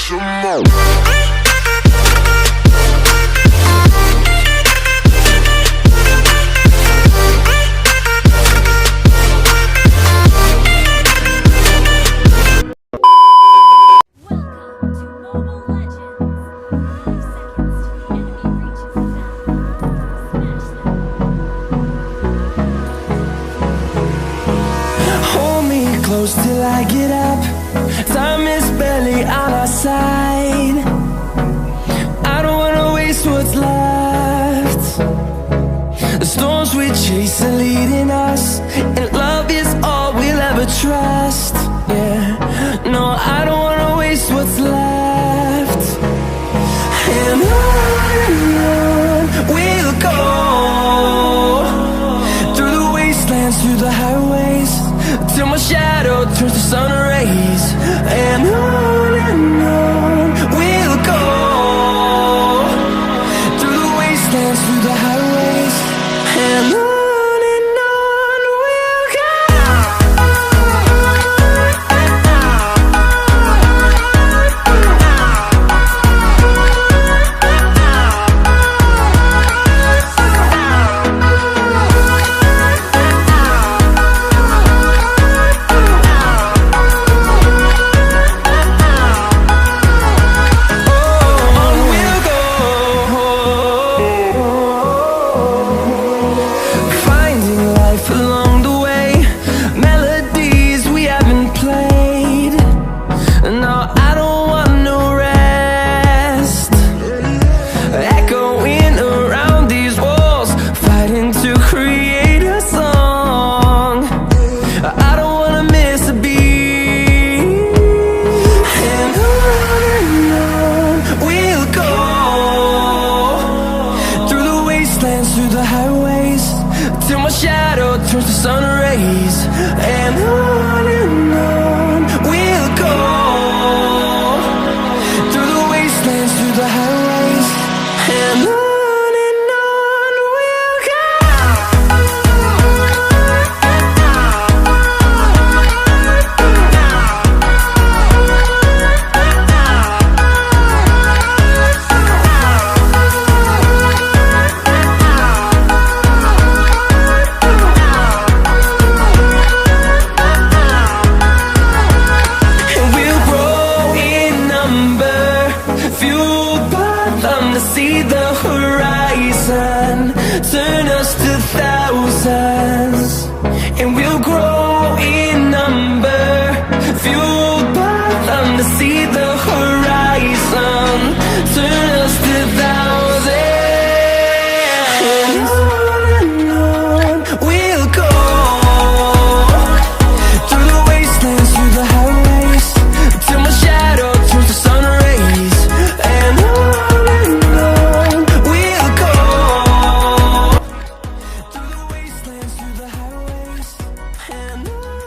some more. Close till I get up. Time is barely on our side. I don't wanna waste what's left. The storms we chase are leading us, and love is all we'll ever trust. Yeah, no, I don't wanna waste what's left. And on we'll go, through the wastelands, through the highways, till my shadow turns to sun rays. And on we'll go, through the wastelands, through the highways, and on we'll go. Through the highways, till my shadow turns to sun rays. And on we'll go, through the wastelands, through the highways, and on we'll go. See the horizon turn us to thousands, and we'll grow in number, fueled by them to see